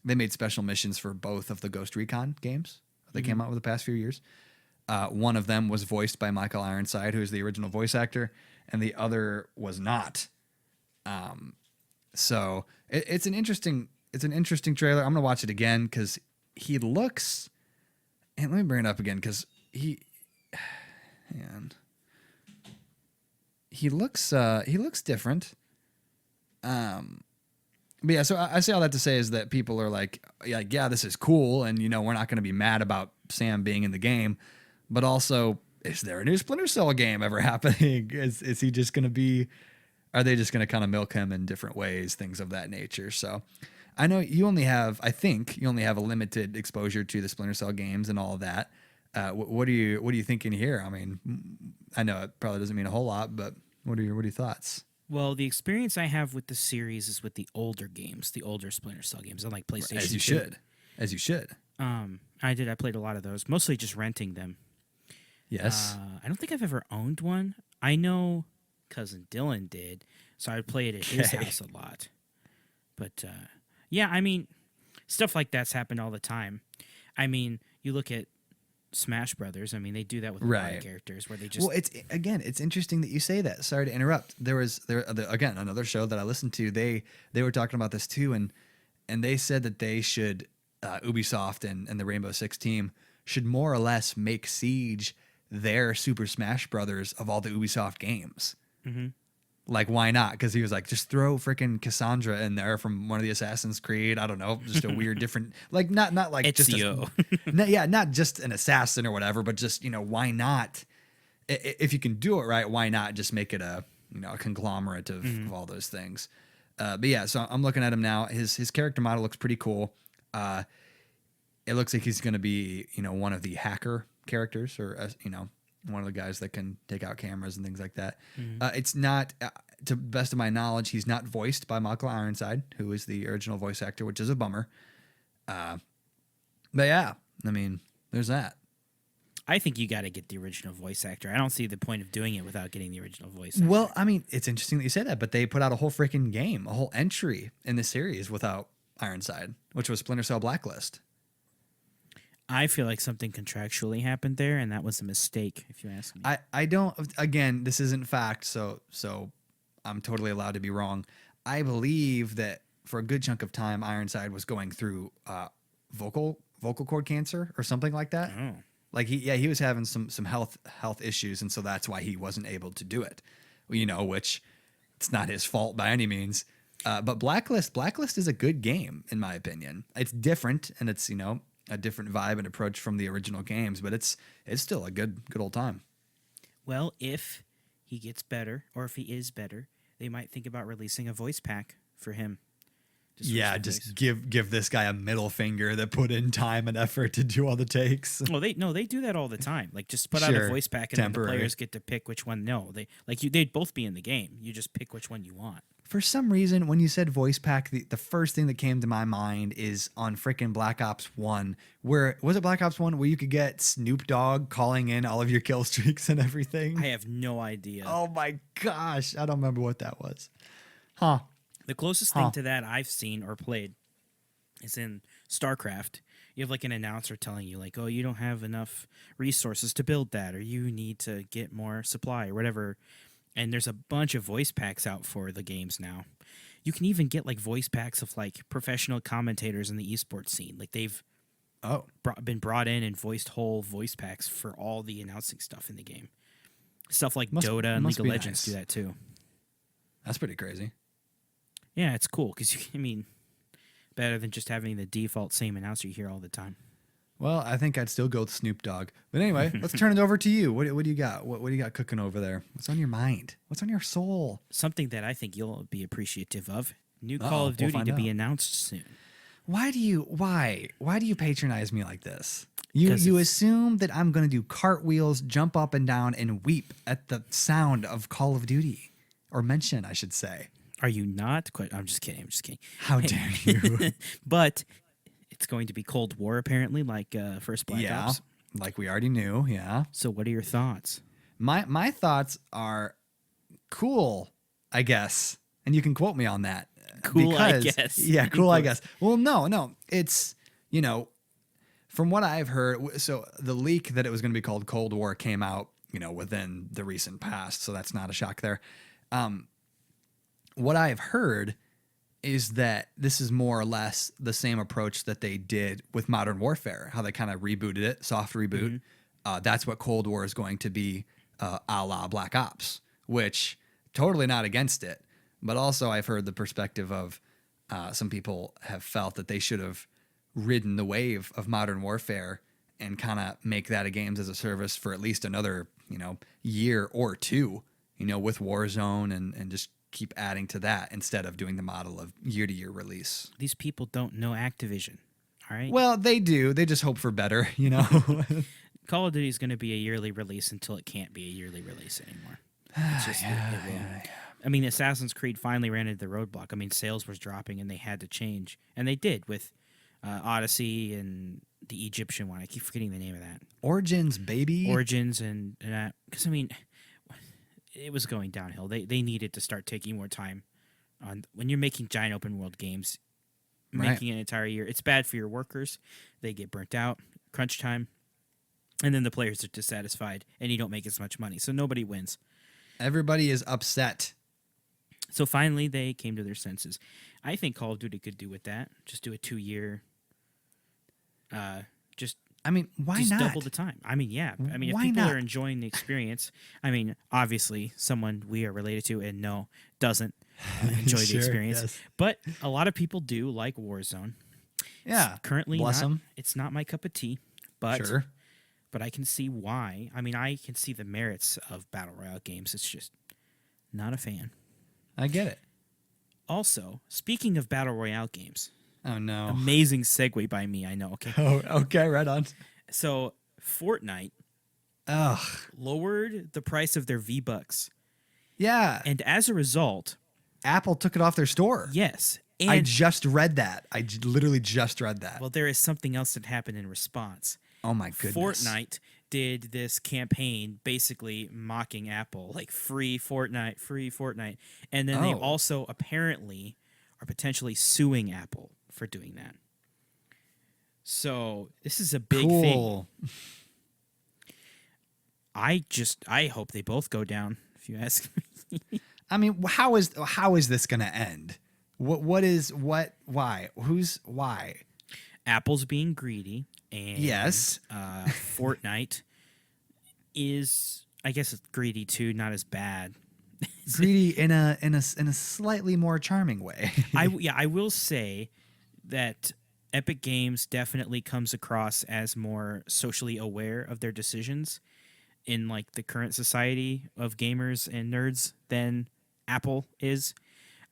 they made special missions for both of the Ghost Recon games that came out over the past few years. One of them was voiced by Michael Ironside, who is the original voice actor, and the other was not. So it's an interesting trailer. I'm gonna watch it again because he looks. And let me bring it up again because he looks different. But yeah, so I say all that to say is that people are like, yeah, this is cool, and we're not going to be mad about Sam being in the game, but also, is there a new Splinter Cell game ever happening? Is he just going to be? Are they just going to kind of milk him in different ways, things of that nature? So, I know I think you only have a limited exposure to the Splinter Cell games and all of that. What are you thinking here? I mean, I know it probably doesn't mean a whole lot, but what are your thoughts?
Well, the experience I have with the series is with the older games, the older Splinter Cell games, unlike PlayStation.
As you
2.
should. As you should.
I played a lot of those, mostly just renting them.
Yes.
I don't think I've ever owned one. I know cousin Dylan did, so I would play it at his
Okay.
house a lot. But yeah, I mean, stuff like that's happened all the time. I mean, you look at Smash Brothers. I mean, they do that with a lot
Right.
of characters where they just
Well, it's interesting that you say that. Sorry to interrupt. There again another show that I listened to. They were talking about this too, and they said that they should Ubisoft and the Rainbow Six team should more or less make Siege their Super Smash Brothers of all the Ubisoft games.
Mhm.
Like, why not? Because he was like, just throw freaking Cassandra in there from one of the Assassin's Creed. I don't know, just a weird, different, like not like
Ezio.
not just an assassin or whatever, but just why not? If you can do it right, why not just make it a a conglomerate of all those things? But yeah, so I'm looking at him now. His character model looks pretty cool. It looks like he's going to be one of the hacker characters, or one of the guys that can take out cameras and things like that. It's not. to the best of my knowledge, he's not voiced by Michael Ironside, who is the original voice actor, which is a bummer. But yeah, I mean, there's that.
I think you got to get the original voice actor. I don't see the point of doing it without getting the original voice actor.
Well, I mean, it's interesting that you say that, but they put out a whole freaking game, a whole entry in the series without Ironside, which was Splinter Cell Blacklist.
I feel like something contractually happened there, and that was a mistake, if you ask me.
I don't, again, this isn't fact, so I'm totally allowed to be wrong. I believe that for a good chunk of time, Ironside was going through vocal cord cancer or something like that.
Oh.
Like he was having some health issues, and so that's why he wasn't able to do it. Which it's not his fault by any means. But Blacklist is a good game in my opinion. It's different, and it's a different vibe and approach from the original games, but it's still a good old time.
Well, if he gets better, or if he is better, they might think about releasing a voice pack for him.
Just give this guy a middle finger that put in time and effort to do all the takes.
Well, they do that all the time. Like, just put out a voice pack, and then the players get to pick which one. No, they'd both be in the game. You just pick which one you want.
For some reason, when you said voice pack, the first thing that came to my mind is on frickin' Black Ops 1. Where was it Black Ops 1 where you could get Snoop Dogg calling in all of your kill streaks and everything?
I have no idea.
Oh my gosh, I don't remember what that was. Huh.
The closest thing to that I've seen or played is in StarCraft. You have like an announcer telling you like, oh, you don't have enough resources to build that, or you need to get more supply or whatever. And there's a bunch of voice packs out for the games now. You can even get like voice packs of like professional commentators in the esports scene. Like they've been brought in and voiced whole voice packs for all the announcing stuff in the game. Stuff like Dota and League of Legends do that too.
That's pretty crazy.
Yeah, it's cool because better than just having the default same announcer you hear all the time.
Well, I think I'd still go with Snoop Dogg. But anyway, let's turn it over to you. What do you got? What do you got cooking over there? What's on your mind? What's on your soul?
Something that I think you'll be appreciative of. New Call of Duty to be announced soon.
Why do you patronize me like this? You assume that I'm going to do cartwheels, jump up and down, and weep at the sound of Call of Duty. Or mention, I should say.
Are you not? I'm just kidding.
How dare you?
But it's going to be Cold War, apparently, like first Black Ops.
Like we already knew, yeah.
So what are your thoughts?
My thoughts are cool, I guess. And you can quote me on that.
Cool, I guess.
Yeah, cool, I guess. Well, no. It's, from what I've heard, so the leak that it was going to be called Cold War came out, within the recent past. So that's not a shock there. What I've heard is that this is more or less the same approach that they did with Modern Warfare, how they kind of rebooted it, soft reboot. Mm-hmm. That's what Cold War is going to be, a la Black Ops, which totally not against it. But also I've heard the perspective of some people have felt that they should have ridden the wave of Modern Warfare and kind of make that a games as a service for at least another, year or two, with Warzone and just keep adding to that instead of doing the model of year-to-year release.
These people don't know Activision, all right?
Well, they do. They just hope for better,
Call of Duty is going to be a yearly release until it can't be a yearly release anymore. It's just, it will. I mean, Assassin's Creed finally ran into the roadblock. I mean, sales was dropping, and they had to change. And they did with Odyssey and the Egyptian one. I keep forgetting the name of that.
Origins, baby.
Origins, and that. Because, I mean, it was going downhill. They needed to start taking more time on when you're making giant open world games. Making an entire year, it's bad for your workers. They get burnt out, crunch time, and then the players are dissatisfied, and you don't make as much money. So nobody wins. Everybody
is upset.
So finally, they came to their senses. I think Call of Duty could do with that. Just do a 2-year.
Why not?
Double the time. I mean, yeah. I mean, if people are enjoying the experience, I mean, obviously, someone we are related to and doesn't enjoy the experience. Yes. But a lot of people do like Warzone.
Yeah.
It's currently, it's not my cup of tea, but I can see why. I mean, I can see the merits of Battle Royale games. It's just not a fan.
I get it.
Also, speaking of Battle Royale games.
Oh, no.
Amazing segue by me, I know. Okay.
Oh, okay, right on.
So, Fortnite lowered the price of their V-Bucks.
Yeah.
And as a result,
Apple took it off their store.
yes.
I
And
just read that. Literally just read that.
well, there is something else that happened in response.
Oh my goodness.
Fortnite did this campaign basically mocking Apple, like free Fortnite, free Fortnite. And then they
Oh.
also apparently are potentially suing Apple for doing that. So this is a big thing.
Cool.
I hope they both go down, if you ask me.
I mean, how is this going to end? Why? Why?
Apple's being greedy, and
Yes.
Fortnite is, I guess, it's greedy too, not as bad.
Greedy in a slightly more charming way.
I will say that Epic Games definitely comes across as more socially aware of their decisions in like the current society of gamers and nerds than Apple is.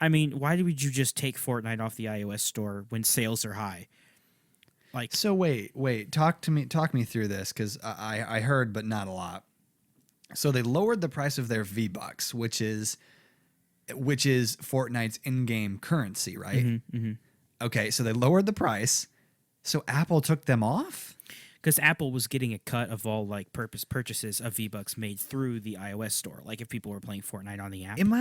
I mean, why would you just take Fortnite off the iOS store when sales are high? Like,
So wait, talk me through this, because I heard, but not a lot. So they lowered the price of their V-Bucks, which is Fortnite's in-game currency, right? Okay, so they lowered the price. So Apple took them off?
because Apple was getting a cut of all like purchases of V-Bucks made through the iOS store. Like if people were playing Fortnite on the app.
Am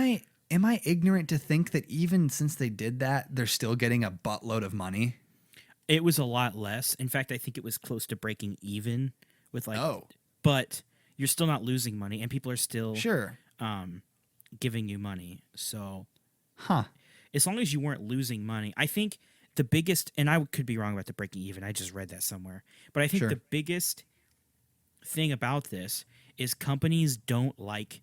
I ignorant to think that even since they did that, they're still getting a buttload of money?
It was a lot less. In fact, I think it was close to breaking even with like.
Oh.
But you're still not losing money, and people are still
Sure.
giving you money. So,
Huh.
as long as you weren't losing money, I think the biggest, and I could be wrong about the breaking even. I just read that somewhere, but I think
Sure.
the biggest thing about this is companies don't like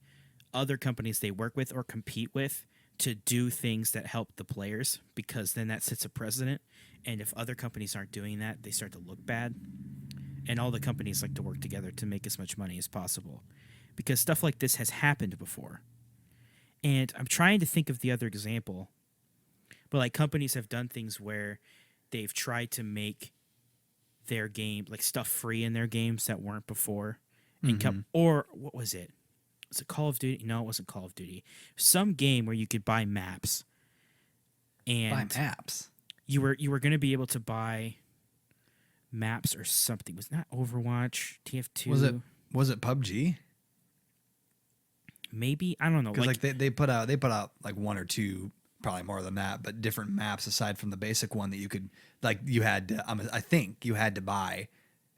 other companies they work with or compete with to do things that help the players, because then that sets a precedent. And if other companies aren't doing that, they start to look bad. And all the companies like to work together to make as much money as possible, because stuff like this has happened before. And I'm trying to think of the other example, but like companies have done things where they've tried to make their game like stuff free in their games that weren't before. And or what was it? Was it Call of Duty? No, it wasn't Call of Duty. Some game where you could buy maps. And
Buy maps.
you were going to be able to buy maps or something. Was not Overwatch, TF2?
Was it PUBG?
Maybe, I don't know.
Because like they put out like one or two, probably more than that, but different maps aside from the basic one that you could you had to, I think you had to buy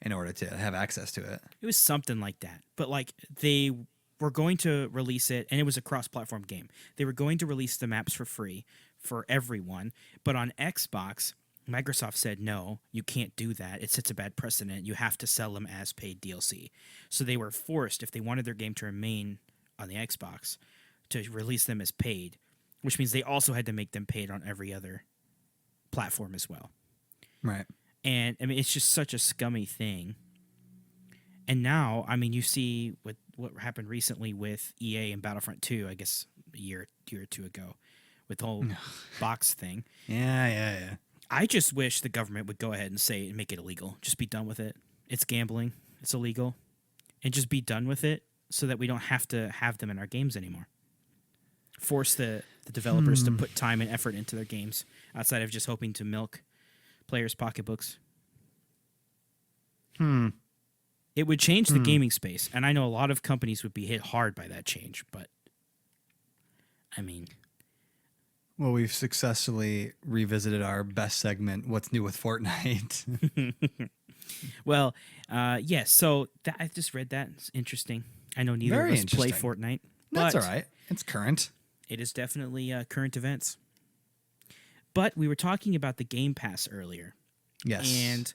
in order to have access to it.
It was something like that. But like they were going to release it, and it was a cross-platform game. They were going to release the maps for free for everyone, but on Xbox, Microsoft said, no, you can't do that. It sets a bad precedent. You have to sell them as paid DLC. So they were forced, if they wanted their game to remain on the Xbox, to release them as paid, which means they also had to make them paid on every other platform as well.
Right.
And I mean, it's just such a scummy thing. And now, I mean, you see what happened recently with EA and Battlefront 2, I guess a year or two ago, with the whole box thing.
Yeah.
I just wish the government would go ahead and say and make it illegal. Just be done with it. It's gambling. It's illegal. And just be done with it so that we don't have to have them in our games anymore. Force the developers to put time and effort into their games outside of just hoping to milk players' pocketbooks. It would change the gaming space, and I know a lot of companies would be hit hard by that change, but I mean...
Well, we've successfully revisited our best segment, What's New with Fortnite.
Well, yes, so I just read that. It's interesting. I know neither
Very
of us play
interesting.
Fortnite.
That's
but
all right. It's current.
It is definitely current events. But we were talking about the Game Pass earlier.
Yes.
And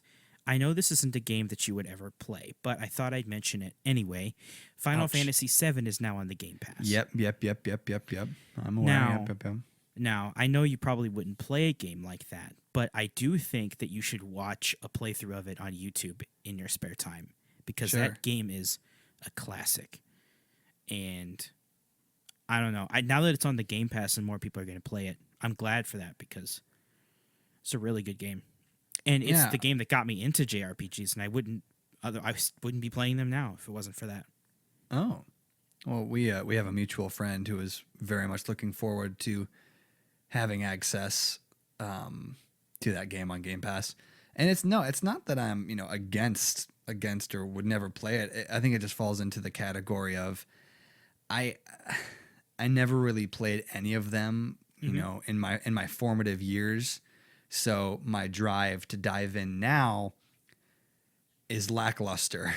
I know this isn't a game that you would ever play, but I thought I'd mention it anyway. Final Fantasy VII is now on the Game Pass.
Yep. I'm aware. Yep.
Now, I know you probably wouldn't play a game like that, but I do think that you should watch a playthrough of it on YouTube in your spare time, because
Sure.
that game is a classic. And I don't know. Now that it's on the Game Pass and more people are going to play it, I'm glad for that, because it's a really good game. And it's the game that got me into JRPGs, and I wouldn't be playing them now if it wasn't for that.
Oh. Well, we have a mutual friend who is very much looking forward to having access to that game on Game Pass. And it's not that I'm against or would never play it. I think it just falls into the category of I I never really played any of them, in my formative years. So my drive to dive in now is lackluster.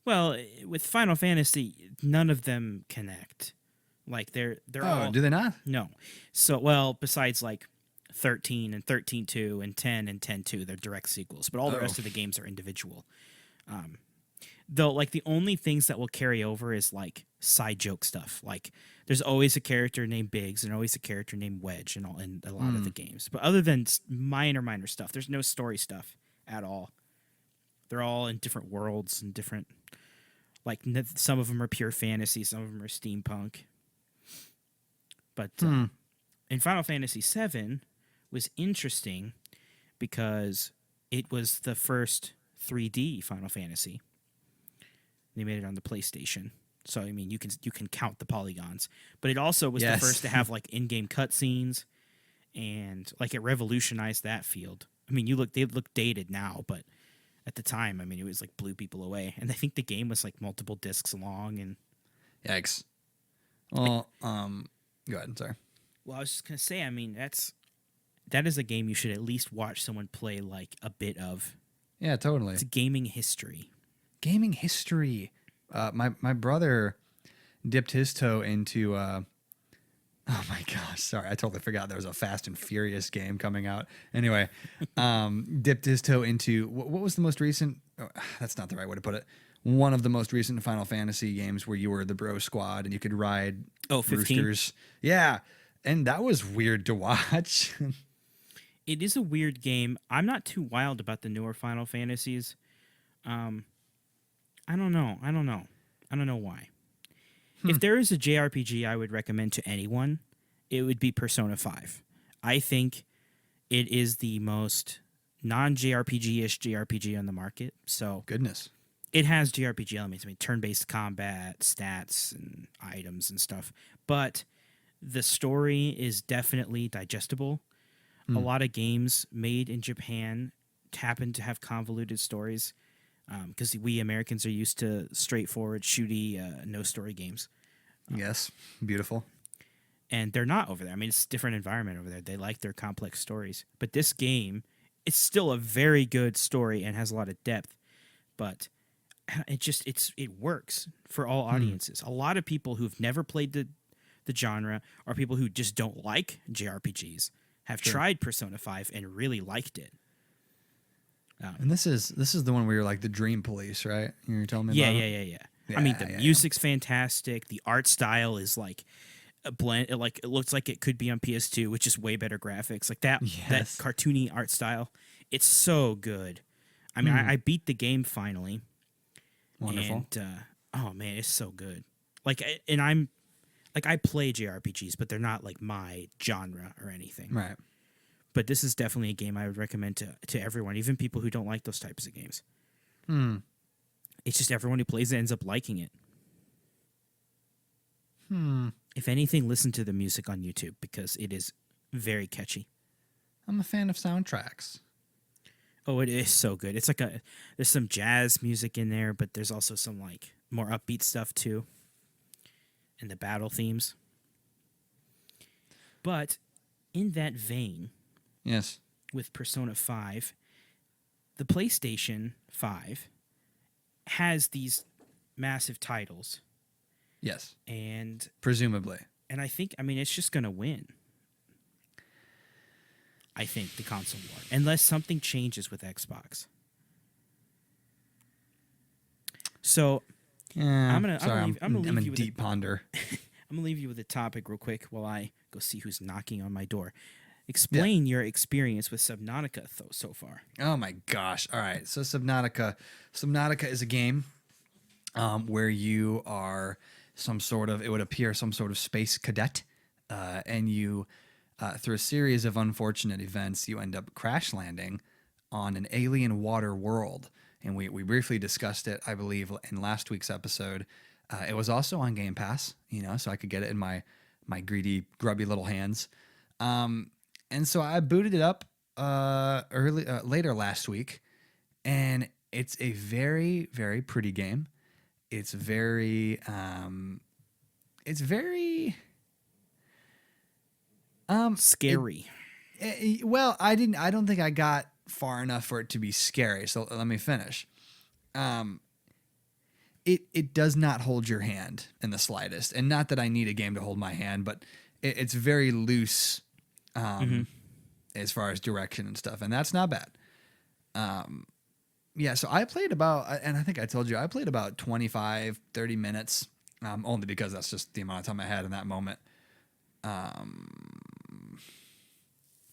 Well, with Final Fantasy, none of them connect. Like they're
Oh,
all
do they not?
no. So well, besides like 13 and 13.2 and 10 and 10.2, they're direct sequels, but all the
Oh.
rest of the games are individual. Though like the only things that will carry over is like side joke stuff. Like there's always a character named Biggs and always a character named Wedge in a lot of the games. But other than minor stuff, there's no story stuff at all. They're all in different worlds and different like some of them are pure fantasy, some of them are steampunk. But in Final Fantasy VII was interesting because it was the first 3D Final Fantasy. They made it on the PlayStation, so I mean you can count the polygons. But it also was
Yes.
the first to have like in-game cutscenes, and like it revolutionized that field. I mean, they look dated now, but at the time, I mean, it was like blew people away. And I think the game was like multiple discs long. And
Yikes. Well, go ahead. Sorry.
well, I was just gonna say, I mean, that is a game you should at least watch someone play like a bit of.
Yeah, totally.
It's a gaming history.
Gaming history. My brother dipped his toe into. Oh my gosh! Sorry, I totally forgot there was a Fast and Furious game coming out. Anyway, dipped his toe into what was the most recent? Oh, that's not the right way to put it. One of the most recent Final Fantasy games where you were the bro squad and you could ride
15?
roosters. Yeah, and that was weird to watch.
It is a weird game. I'm not too wild about the newer Final Fantasies. I don't know. I don't know why. If there is a JRPG I would recommend to anyone, it would be Persona 5. I think it is the most non-JRPG-ish JRPG on the market. So
Goodness.
it has JRPG elements. I mean, turn-based combat, stats, and items and stuff. But the story is definitely digestible. A lot of games made in Japan happen to have convoluted stories because we Americans are used to straightforward, shooty, no-story games.
Yes, beautiful.
And they're not over there. I mean, it's a different environment over there. They like their complex stories. But this game, it's still a very good story and has a lot of depth. But it works for all audiences. A lot of people who've never played the genre or people who just don't like JRPGs have tried Persona 5 and really liked it.
And this is the one where you're like the dream police, right? You're telling me
Yeah.
about it?
I mean, the
Yeah.
music's fantastic. The art style is like a blend. It looks like it could be on PS2, which is way better graphics. Like that
Yes.
cartoony art style. It's so good. I mean, I beat the game finally.
Wonderful.
And oh man, it's so good. I play JRPGs, but they're not like my genre or anything.
Right.
But this is definitely a game I would recommend to everyone, even people who don't like those types of games. It's just everyone who plays it ends up liking it. If anything, listen to the music on YouTube because it is very catchy.
I'm a fan of soundtracks.
Oh, it is so good. It's like there's some jazz music in there, but there's also some like more upbeat stuff too. And the battle themes. But in that vein,
Yes.
with Persona 5, the PlayStation 5 has these massive titles.
Yes.
And
Presumably.
I think, I mean, it's just going to win. I think the console war, unless something changes with Xbox. So
Yeah.
I'm gonna leave
I'm
you
in
with
deep ponder.
I'm gonna leave you with a topic real quick while I go see who's knocking on my door. Explain your experience with Subnautica so far.
Oh my gosh! All right, so Subnautica. Subnautica is a game where you are some sort of, it would appear, some sort of space cadet, and you, through a series of unfortunate events, you end up crash landing on an alien water world. And we briefly discussed it, I believe, in last week's episode. It was also on Game Pass, so I could get it in my greedy, grubby little hands. And so I booted it up later last week, and it's a very, very pretty game. It's very
Scary.
well, I don't think I got far enough for it to be scary. So let me finish. It does not hold your hand in the slightest, and not that I need a game to hold my hand, but it's very loose as far as direction and stuff, and that's not bad. Yeah, so I played about, and I think I told you, I played about 25, 30 minutes, only because that's just the amount of time I had in that moment.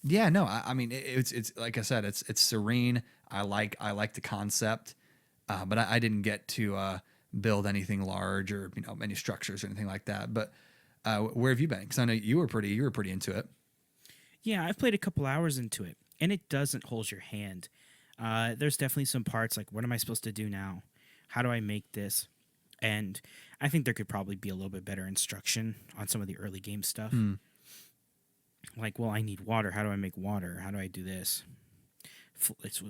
Yeah, no, I mean, it's like I said, it's serene. I like the concept, but I didn't get to build anything large or any structures or anything like that. But where have you been? Because I know you were pretty into it.
Yeah, I've played a couple hours into it, and it doesn't hold your hand. There's definitely some parts like, what am I supposed to do now? How do I make this? And I think there could probably be a little bit better instruction on some of the early game stuff. Like, well, I need water. How do I make water? How do I do this? It's,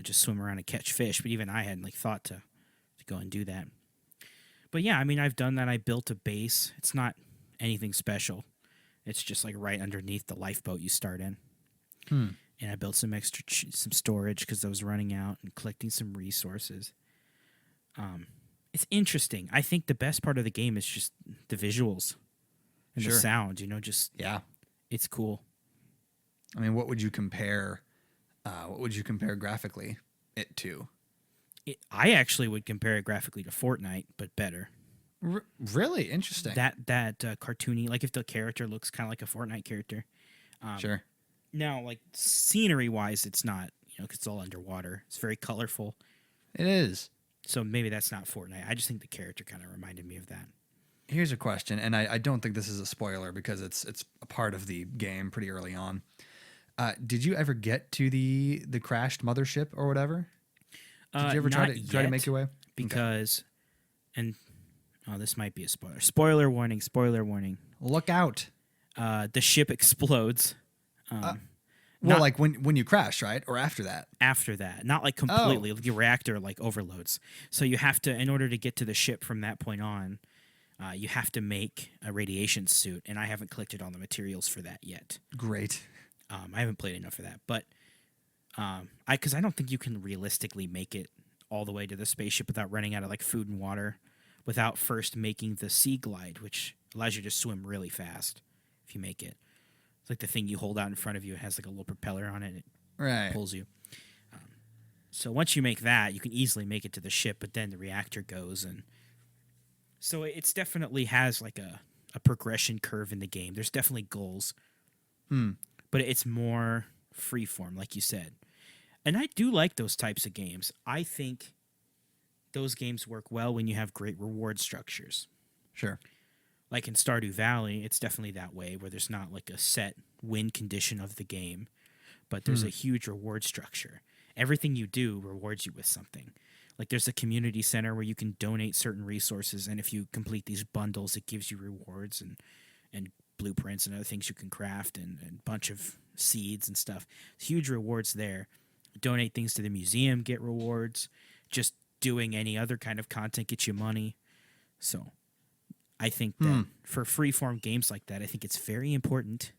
just swim around and catch fish. But even I hadn't thought to go and do that. But yeah, I mean, I've done that. I built a base. It's not anything special. It's just right underneath the lifeboat you start in. And I built some extra some storage because I was running out, and collecting some resources. It's interesting. I think the best part of the game is just the visuals and the sound.
Yeah,
it's cool.
I mean, what would you compare? What would you compare graphically it to?
I actually would compare it graphically to Fortnite, but better.
Really interesting.
That cartoony, if the character looks kind of like a Fortnite character.
Sure.
Now, scenery wise, it's not. Because it's all underwater. It's very colorful.
It is.
So maybe that's not Fortnite. I just think the character kind of reminded me of that.
Here's a question, and I don't think this is a spoiler because it's a part of the game pretty early on. Did you ever get to the crashed mothership or whatever? Did you ever try to make your way?
Because, this might be a spoiler. Spoiler warning! Spoiler warning!
Look out!
The ship explodes.
When you crash, right, or after that?
After that, not completely. The reactor overloads. So you have to, in order to get to the ship from that point on, you have to make a radiation suit, and I haven't collected all the materials for that yet.
Great.
I haven't played enough for that, but because I don't think you can realistically make it all the way to the spaceship without running out of food and water, without first making the sea glide, which allows you to swim really fast if you make it. It's the thing you hold out in front of you. It has a little propeller on it. And it pulls you. So once you make that, you can easily make it to the ship, but then the reactor goes. And so it's definitely has a progression curve in the game. There's definitely goals. But it's more freeform, like you said. And I do like those types of games. I think those games work well when you have great reward structures.
Sure.
Like in Stardew Valley, it's definitely that way, where there's not a set win condition of the game, but there's a huge reward structure. Everything you do rewards you with something. There's a community center where you can donate certain resources, and if you complete these bundles, it gives you rewards and blueprints and other things you can craft, and a bunch of seeds and stuff. Huge rewards there. Donate things to the museum, get rewards. Just doing any other kind of content gets you money. So I think that for freeform games like that, I think it's very important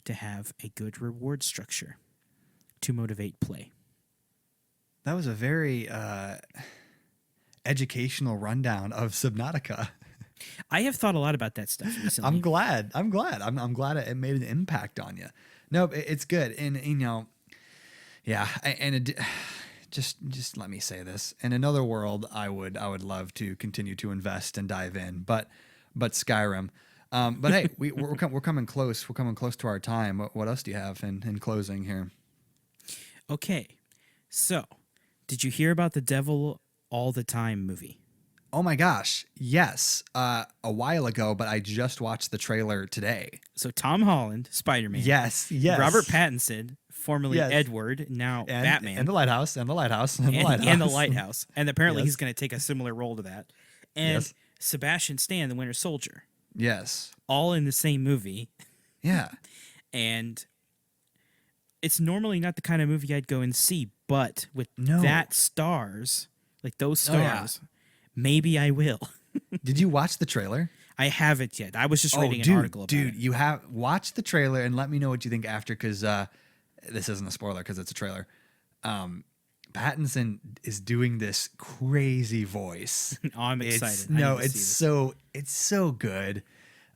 to have a good reward structure to motivate play.
That was a very educational rundown of Subnautica.
I have thought a lot about that stuff recently.
I'm glad. I'm glad it made an impact on you. No, it's good. And, yeah. And just let me say this. In another world, I would love to continue to invest and dive in, but Skyrim. But hey, we're coming close. We're coming close to our time. What else do you have in closing here?
Okay. So, did you hear about the Devil All the Time movie?
Oh my gosh, yes. A while ago, but I just watched the trailer today.
So Tom Holland, Spider-Man.
Yes.
Robert Pattinson, formerly Edward, now
and,
Batman.
And the Lighthouse.
And the Lighthouse. And apparently he's going to take a similar role to that. And Sebastian Stan, the Winter Soldier,
Yes.
all in the same movie.
Yeah.
And it's normally not the kind of movie I'd go and see, but with
No.
that stars, like those
Oh, yeah.
stars, maybe I will.
Did you watch the trailer?
I haven't yet. I was just reading
dude,
an article about it.
you have watch the trailer and let me know what you think after, because this isn't a spoiler because it's a trailer. Pattinson is doing this crazy voice.
Oh, I'm excited.
It's so good.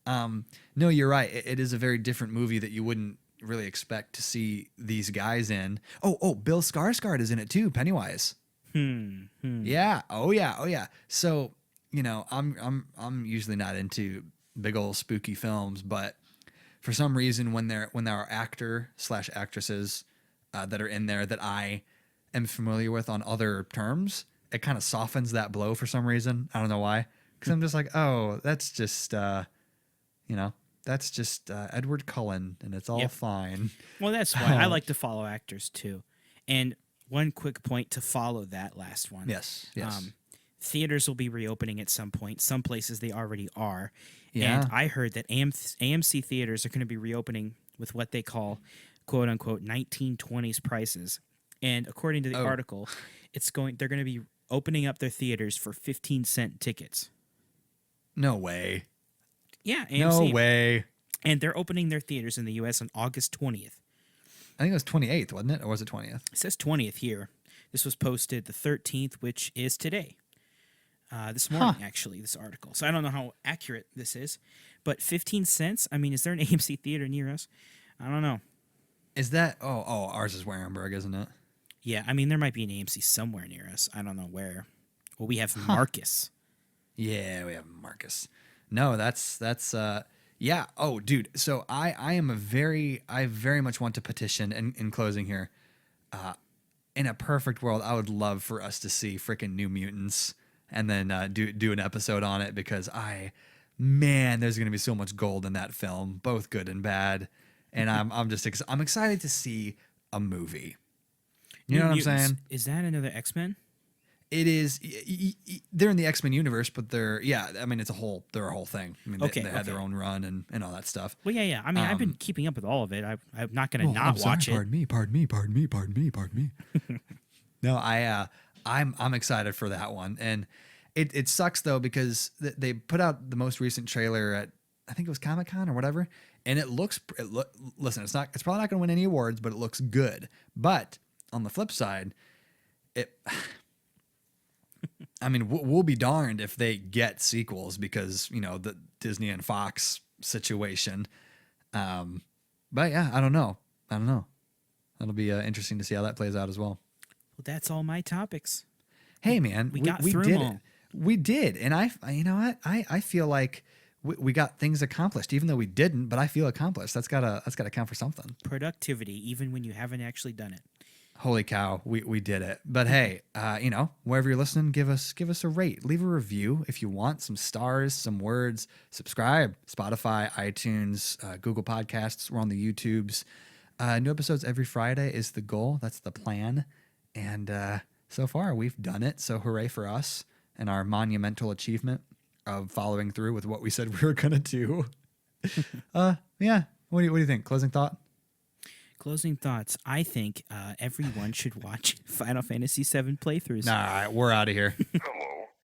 No, you're right. It is a very different movie that you wouldn't really expect to see these guys in. Oh, Bill Skarsgård is in it too, Pennywise. Yeah. Oh yeah. So, I'm usually not into big old spooky films, but for some reason when there are actor/actresses that are in there that I am familiar with on other terms, it kind of softens that blow for some reason. I don't know why. Because I'm just like, oh, that's just Edward Cullen, and it's all fine.
Well, that's why I like to follow actors too. And one quick point to follow that last one.
Yes.
Theaters will be reopening at some point. Some places they already are.
Yeah.
And I heard that AMC theaters are going to be reopening with what they call, quote unquote, 1920s prices. And according to the article, they're going to be opening up their theaters for 15-cent tickets.
No way.
Yeah, AMC.
No way.
And they're opening their theaters in the U.S. on August 20th.
I think it was 28th, wasn't it? Or was it 20th?
It says 20th here. This was posted the 13th, which is today. This morning, actually, this article. So I don't know how accurate this is. But 15 cents? I mean, is there an AMC theater near us? I don't know.
Is that... Oh, ours is Warrenburg, isn't it?
Yeah, I mean, there might be an AMC somewhere near us. I don't know where. Well, we have Marcus.
Yeah, we have Marcus. No, that's yeah. Oh, dude. So I very much want to petition in closing here. In a perfect world, I would love for us to see freaking New Mutants and then do an episode on it, because there's gonna be so much gold in that film, both good and bad, and I'm excited to see a movie. You know what I'm saying?
Is that another X-Men?
It is. They're in the X-Men universe, but they're it's they're a whole thing. I mean, they had their own run and all that stuff.
Well, yeah. I mean, I've been keeping up with all of it. I'm not going to watch it.
Pardon me. No, I'm excited for that one, and it sucks though because they put out the most recent trailer at, I think it was Comic-Con or whatever, and listen, it's probably not going to win any awards, but it looks good. But on the flip side, we'll be darned if they get sequels, because the Disney and Fox situation. But yeah, I don't know. That'll be interesting to see how that plays out as well.
Well, that's all my topics.
Hey man,
we got through
did
them all.
it. We did, and I feel like we got things accomplished, even though we didn't. But I feel accomplished. That's gotta count for something.
Productivity, even when you haven't actually done it.
Holy cow, we did it. But hey, wherever you're listening, give us a rate. Leave a review if you want, some stars, some words. Subscribe. Spotify, iTunes, Google Podcasts. We're on the YouTubes. New episodes every Friday is the goal. That's the plan. And so far, we've done it. So hooray for us and our monumental achievement of following through with what we said we were going to do. Yeah. What do you think? Closing thought?
Closing thoughts. I think everyone should watch Final Fantasy VII playthroughs.
All right, we're out of here.
Come